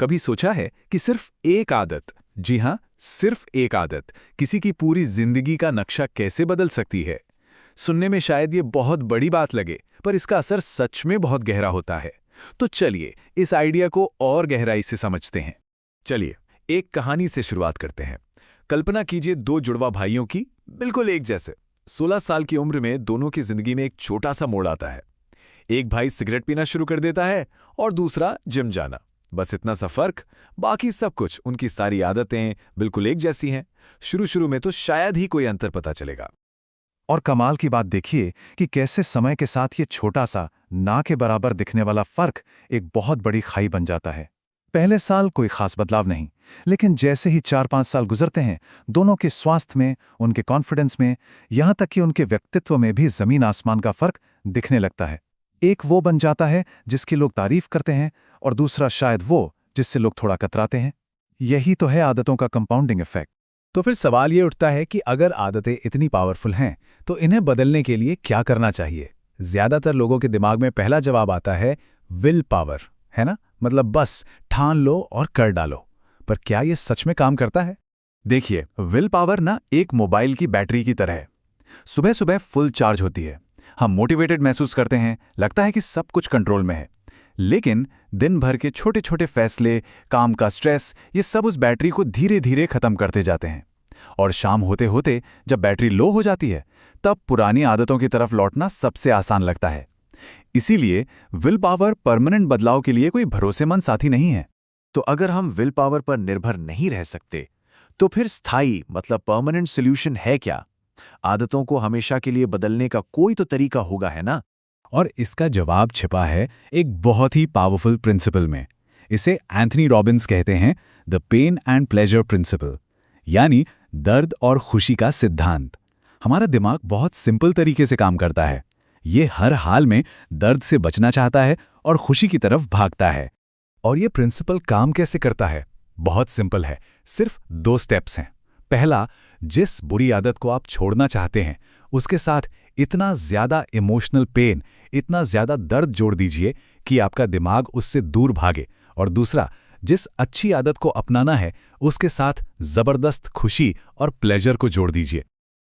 कभी सोचा है कि सिर्फ एक आदत, जी हाँ, सिर्फ एक आदत किसी की पूरी जिंदगी का नक्शा कैसे बदल सकती है? सुनने में शायद ये बहुत बड़ी बात लगे, पर इसका असर सच में बहुत गहरा होता है। तो चलिए इस आइडिया को और गहराई से समझते हैं। चलिए एक कहानी से शुरुआत करते हैं। कल्पना कीजिए दो जुड़वा भाइयों की, बिल्कुल एक जैसे। 16 साल की उम्र में दोनों की जिंदगी में एक छोटा सा मोड़ आता है। एक भाई सिगरेट पीना शुरू कर देता है और दूसरा जिम जाना। बस इतना सा फर्क, बाकी सब कुछ, उनकी सारी आदतें बिल्कुल एक जैसी हैं। शुरू में तो शायद ही कोई अंतर पता चलेगा। और कमाल की बात देखिए कि कैसे समय के साथ ये छोटा सा, ना के बराबर दिखने वाला फर्क एक बहुत बड़ी खाई बन जाता है। पहले साल कोई खास बदलाव नहीं, लेकिन जैसे ही 4-5 साल गुजरते हैं, दोनों के स्वास्थ्य में, उनके कॉन्फिडेंस में, यहाँ तक कि उनके व्यक्तित्व में भी जमीन आसमान का फर्क दिखने लगता है। एक वो बन जाता है जिसकी लोग तारीफ करते हैं, और दूसरा शायद वो जिससे लोग थोड़ा कतराते हैं। यही तो है आदतों का कंपाउंडिंग इफेक्ट। तो फिर सवाल ये उठता है कि अगर आदतें इतनी पावरफुल हैं, तो इन्हें बदलने के लिए क्या करना चाहिए? ज्यादातर लोगों के दिमाग में पहला जवाब आता है विल पावर, है ना? मतलब बस ठान लो और कर डालो। पर क्या ये सच में काम करता है? देखिए, विल पावर ना एक मोबाइल की बैटरी की तरह है। सुबह सुबह फुल चार्ज होती है, हम मोटिवेटेड महसूस करते हैं, लगता है कि सब कुछ कंट्रोल में है। लेकिन दिन भर के छोटे छोटे फैसले, काम का स्ट्रेस, ये सब उस बैटरी को धीरे धीरे खत्म करते जाते हैं। और शाम होते होते जब बैटरी लो हो जाती है, तब पुरानी आदतों की तरफ लौटना सबसे आसान लगता है। इसीलिए विल पावर परमानेंट बदलाव के लिए कोई भरोसेमंद साथी नहीं है। तो अगर हम विल पावर पर निर्भर नहीं रह सकते, तो फिर स्थायी मतलब परमानेंट सॉल्यूशन है क्या? आदतों को हमेशा के लिए बदलने का कोई तो तरीका होगा, है ना? और इसका जवाब छिपा है एक बहुत ही पावरफुल प्रिंसिपल में। इसे एंथनी रॉबिन्स कहते हैं the pain and pleasure principle, यानी दर्द और खुशी का सिद्धांत। हमारा दिमाग बहुत सिंपल तरीके से काम करता है। ये हर हाल में दर्द से बचना चाहता है और खुशी की तरफ भागता है। और ये प्रिंसिपल काम कैसे करता है? बहुत सिंपल है, सिर्फ 2 स्टेप्स हैं। पहला, जिस बुरी आदत को आप छोड़ना चाहते हैं, उसके साथ इतना ज्यादा इमोशनल पेन, इतना ज्यादा दर्द जोड़ दीजिए कि आपका दिमाग उससे दूर भागे। और दूसरा, जिस अच्छी आदत को अपनाना है, उसके साथ जबरदस्त खुशी और प्लेजर को जोड़ दीजिए।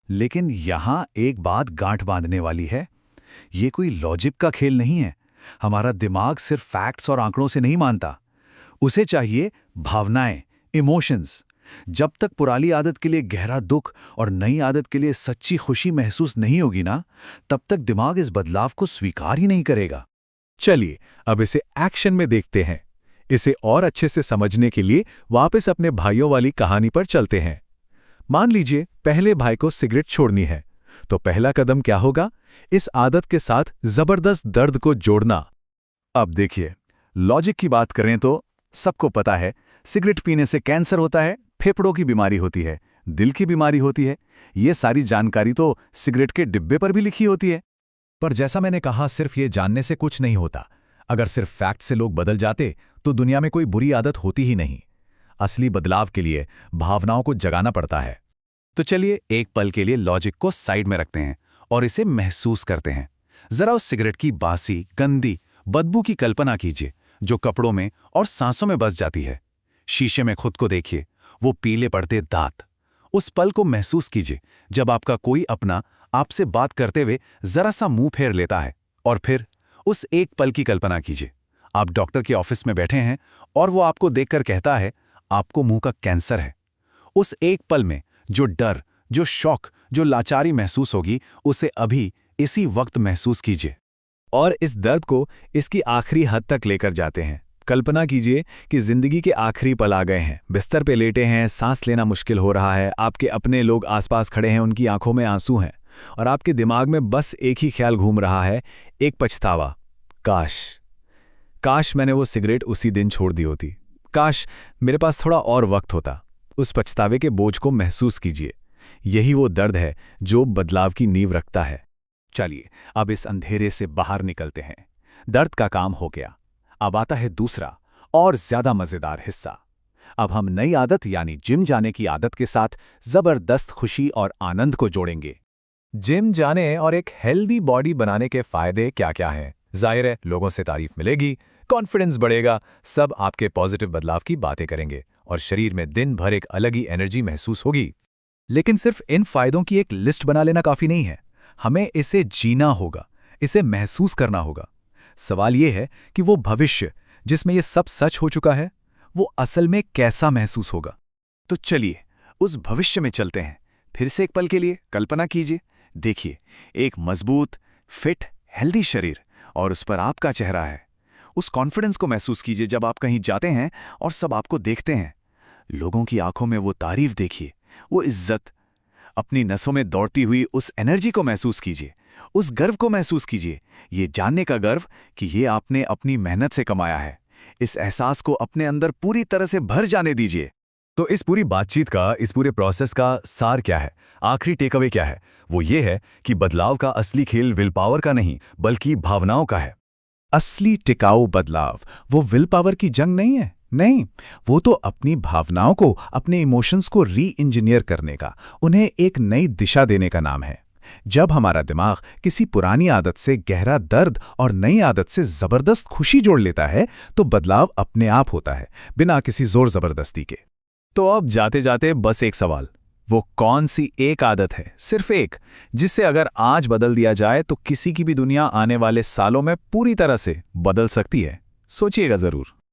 लेकिन यहां एक बात गांठ बांधने वाली है। ये कोई लॉजिक का खेल नहीं है। हमारा दिमाग सिर्फ फैक्ट्स और आंकड़ों से नहीं मानता, उसे चाहिए भावनाएं, इमोशंस। जब तक पुरानी आदत के लिए गहरा दुख और नई आदत के लिए सच्ची खुशी महसूस नहीं होगी ना, तब तक दिमाग इस बदलाव को स्वीकार ही नहीं करेगा। चलिए अब इसे एक्शन में देखते हैं। इसे और अच्छे से समझने के लिए वापस अपने भाइयों वाली कहानी पर चलते हैं। मान लीजिए पहले भाई को सिगरेट छोड़नी है, तो पहला कदम क्या होगा? इस आदत के साथ जबरदस्त दर्द को जोड़ना। अब देखिए, लॉजिक की बात करें तो सबको पता है सिगरेट पीने से कैंसर होता है, फेफड़ों की बीमारी होती है, दिल की बीमारी होती है। ये सारी जानकारी तो सिगरेट के डिब्बे पर भी लिखी होती है। पर जैसा मैंने कहा, सिर्फ ये जानने से कुछ नहीं होता। अगर सिर्फ फैक्ट से लोग बदल जाते तो दुनिया में कोई बुरी आदत होती ही नहीं। असली बदलाव के लिए भावनाओं को जगाना पड़ता है। तो चलिए एक पल के लिए लॉजिक को साइड में रखते हैं और इसे महसूस करते हैं। जरा उस सिगरेट की बासी, गंदी बदबू की कल्पना कीजिए जो कपड़ों में और सांसों में बस जाती है। शीशे में खुद को देखिए, वो पीले पड़ते दांत। उस पल को महसूस कीजिए जब आपका कोई अपना आपसे बात करते हुए जरा सा मुंह फेर लेता है। और फिर उस एक पल की कल्पना कीजिए, आप डॉक्टर के ऑफिस में बैठे हैं और वो आपको देखकर कहता है आपको मुंह का कैंसर है। उस एक पल में जो डर, जो शॉक, जो लाचारी महसूस होगी, उसे अभी इसी वक्त महसूस कीजिए। और इस दर्द को इसकी आखिरी हद तक लेकर जाते हैं। कल्पना कीजिए कि जिंदगी के आखिरी पल आ गए हैं, बिस्तर पे लेटे हैं, सांस लेना मुश्किल हो रहा है, आपके अपने लोग आसपास खड़े हैं, उनकी आंखों में आंसू हैं, और आपके दिमाग में बस एक ही ख्याल घूम रहा है, एक पछतावा। काश मैंने वो सिगरेट उसी दिन छोड़ दी होती। काश मेरे पास थोड़ा और वक्त होता। उस पछतावे के बोझ को महसूस कीजिए। यही वो दर्द है जो बदलाव की नींव रखता है। चलिए अब इस अंधेरे से बाहर निकलते हैं। दर्द का काम हो गया। अब आता है दूसरा और ज्यादा मजेदार हिस्सा। अब हम नई आदत यानी जिम जाने की आदत के साथ जबरदस्त खुशी और आनंद को जोड़ेंगे। जिम जाने और एक हेल्दी बॉडी बनाने के फायदे क्या क्या हैं? जाहिर है लोगों से तारीफ मिलेगी, कॉन्फिडेंस बढ़ेगा, सब आपके पॉजिटिव बदलाव की बातें करेंगे और शरीर में दिन भर एक अलग ही एनर्जी महसूस होगी। लेकिन सिर्फ इन फायदों की एक लिस्ट बना लेना काफी नहीं है, हमें इसे जीना होगा, इसे महसूस करना होगा। सवाल यह है कि वो भविष्य जिसमें ये सब सच हो चुका है, वो असल में कैसा महसूस होगा। तो चलिए उस भविष्य में चलते हैं। फिर से एक पल के लिए कल्पना कीजिए। देखिए, एक मजबूत, फिट, हेल्दी शरीर और उस पर आपका चेहरा है। उस कॉन्फिडेंस को महसूस कीजिए जब आप कहीं जाते हैं और सब आपको देखते हैं। लोगों की आंखों में वो तारीफ देखिए, वो इज्जत। अपनी नसों में दौड़ती हुई उस एनर्जी को महसूस कीजिए, उस गर्व को महसूस कीजिए, ये जानने का गर्व कि ये आपने अपनी मेहनत से कमाया है। इस एहसास को अपने अंदर पूरी तरह से भर जाने दीजिए। तो इस पूरी बातचीत का, इस पूरे प्रोसेस का सार क्या है, आखिरी टेकअवे क्या है? वो ये है कि बदलाव का असली खेल विल पावर का नहीं बल्कि भावनाओं का है। असली टिकाऊ बदलाव वो विल पावर की जंग नहीं है, नहीं, वो तो अपनी भावनाओं को, अपने इमोशंस को री इंजीनियर करने का, उन्हें एक नई दिशा देने का नाम है। जब हमारा दिमाग किसी पुरानी आदत से गहरा दर्द और नई आदत से जबरदस्त खुशी जोड़ लेता है, तो बदलाव अपने आप होता है, बिना किसी जोर जबरदस्ती के। तो अब जाते जाते बस एक सवाल, वो कौन सी एक आदत है, सिर्फ एक, जिससे अगर आज बदल दिया जाए तो किसी की भी दुनिया आने वाले सालों में पूरी तरह से बदल सकती है? सोचिएगा जरूर।